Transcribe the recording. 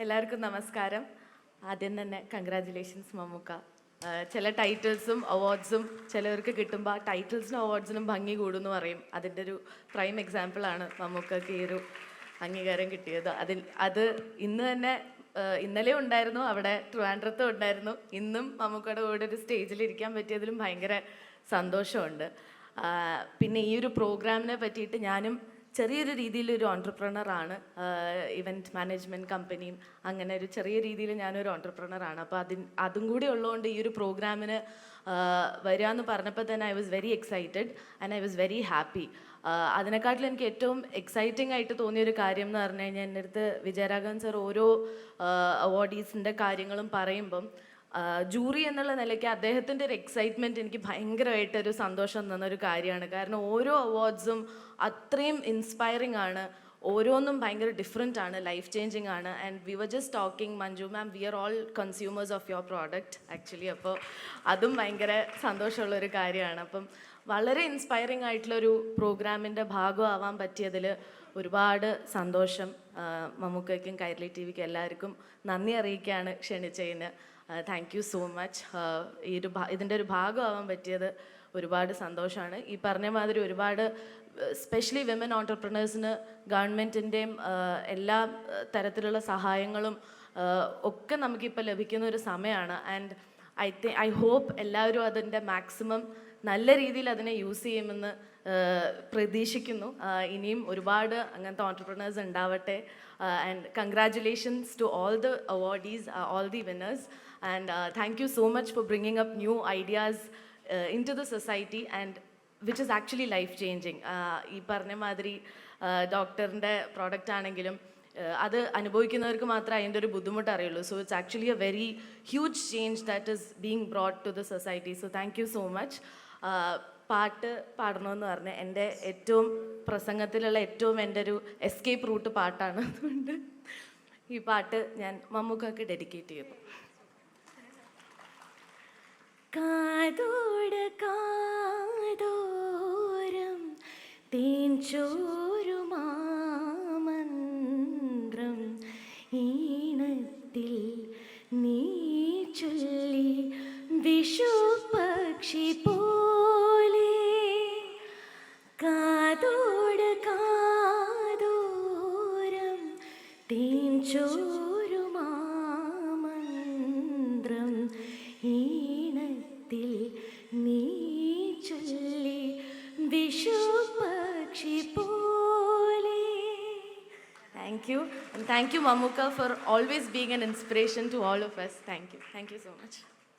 എല്ലാവർക്കും നമസ്കാരം. ആദ്യം തന്നെ കൺഗ്രാജുലേഷൻസ് മമ്മൂക്ക. ചില ടൈറ്റിൽസും അവാർഡ്സും ചിലവർക്ക് കിട്ടുമ്പോൾ ആ ടൈറ്റിൽസിനും അവാർഡ്സിനും ഭംഗി കൂടുമെന്ന് പറയും. അതിൻ്റെ ഒരു പ്രൈം എക്സാമ്പിളാണ് മമ്മൂക്കയ്ക്ക് ഈ ഒരു അംഗീകാരം കിട്ടിയത്. അത് ഇന്ന് തന്നെ ഇന്നലെ ഉണ്ടായിരുന്നു, അവിടെ ട്രിവാൻഡ്രത്തും ഉണ്ടായിരുന്നു. ഇന്നും മമ്മൂക്കയുടെ കൂടെ ഒരു സ്റ്റേജിലിരിക്കാൻ പറ്റിയതിലും ഭയങ്കര സന്തോഷമുണ്ട്. പിന്നെ ഈ ഒരു പ്രോഗ്രാമിനെ പറ്റിയിട്ട് ഞാനും ചെറിയൊരു രീതിയിലൊരു ഓൺട്രപ്രണറാണ്. ഇവൻറ്റ് മാനേജ്മെൻറ്റ് കമ്പനിയും അങ്ങനെ ഒരു ചെറിയ രീതിയിൽ ഞാനൊരു ഓൺട്രപ്രണറാണ്. അപ്പോൾ അതും കൂടി ഉള്ളതുകൊണ്ട് ഈ ഒരു പ്രോഗ്രാമിന് വരിക എന്ന് പറഞ്ഞപ്പോൾ തന്നെ I was very excited and I was very happy. അതിനെക്കാട്ടിലും എനിക്ക് ഏറ്റവും എക്സൈറ്റിംഗ് ആയിട്ട് തോന്നിയൊരു കാര്യം എന്ന് പറഞ്ഞു കഴിഞ്ഞാൽ, എൻ്റെ അടുത്ത് വിജയരാഘവൻ സർ ഓരോ അവാർഡീസിൻ്റെ കാര്യങ്ങളും പറയുമ്പം ജൂറി എന്നുള്ള നിലയ്ക്ക് അദ്ദേഹത്തിൻ്റെ ഒരു എക്സൈറ്റ്മെൻറ്റ് എനിക്ക് ഭയങ്കരമായിട്ടൊരു സന്തോഷം തന്നൊരു കാര്യമാണ്. കാരണം ഓരോ അവാർഡ്സും അത്രയും ഇൻസ്പയറിംഗ് ആണ്, ഓരോന്നും ഭയങ്കര ഡിഫറെൻ്റ് ആണ്, ലൈഫ് ചേഞ്ചിങ് ആണ്. And we were just talking, Manju ma'am, we are all consumers of your product actually. അപ്പോൾ അതും ഭയങ്കര സന്തോഷമുള്ളൊരു കാര്യമാണ്. അപ്പം വളരെ ഇൻസ്പയറിംഗ് ആയിട്ടുള്ളൊരു പ്രോഗ്രാമിൻ്റെ ഭാഗമാവാൻ പറ്റിയതിൽ ഒരുപാട് സന്തോഷം. മമ്മൂക്കയ്ക്കും കൈരളി ടി വിക്കും എല്ലാവർക്കും നന്ദി അറിയിക്കുകയാണ് ക്ഷണിച്ചതിന്. Thank you so much. ഇതിൻ്റെ ഒരു ഭാഗമാവാൻ പറ്റിയത് ഒരുപാട് സന്തോഷമാണ്. ഈ പറഞ്ഞ മാതിരി ഒരുപാട് സ്പെഷ്യലി വിമൻ ഓൺടർപ്രണേഴ്സിന് ഗവൺമെൻറ്റിൻ്റെയും എല്ലാ തരത്തിലുള്ള സഹായങ്ങളും ഒക്കെ നമുക്കിപ്പോൾ ലഭിക്കുന്ന ഒരു സമയമാണ്. ആൻഡ് ഐ ഹോപ്പ് എല്ലാവരും അതിൻ്റെ മാക്സിമം നല്ല രീതിയിൽ അതിനെ യൂസ് ചെയ്യുമെന്ന് പ്രതീക്ഷിക്കുന്നു. ഇനിയും ഒരുപാട് അങ്ങനത്തെ ഓൺടർപ്രണേഴ്സ് ഉണ്ടാവട്ടെ. And congratulations to all the awardees, all the winners. And thank you so much for bringing up new ideas into the society, and which is actually life changing. ഈ പറഞ്ഞ മാതിരി ഡോക്ടറിൻ്റെ പ്രോഡക്റ്റ് ആണെങ്കിലും അത് അനുഭവിക്കുന്നവർക്ക് മാത്രമേ അതിൻ്റെ ഒരു ബുദ്ധിമുട്ട് അറിയുള്ളൂ. So it's actually a very huge change that is being brought to the society. So thank you so much. പാട്ട് പാടണമെന്ന് പറഞ്ഞ് എൻ്റെ ഏറ്റവും പ്രസംഗത്തിലുള്ള ഏറ്റവും എൻ്റെ ഒരു എസ്കേപ്പ് റൂട്ട് പാട്ടാണ്. അതുകൊണ്ട് ഈ പാട്ട് ഞാൻ മമ്മൂക്കക്ക് ഡെഡിക്കേറ്റ് ചെയ്തു. കാതോട് കാതോരം തേൻചോരുമാമന്ത്രം ഈണത്തിൽ നീ ചൊല്ലി വിഷുപക്ഷി പോലെ. കാതോട് കാതോരം തേൻചോരുമാമന്ത്രം ഈണത്തിൽ നീ ചൊല്ലി വിഷുപക്ഷി പോലെ. Thank you. And thank you, Mammuka, for always being an inspiration to all of us. Thank you. Thank you so much.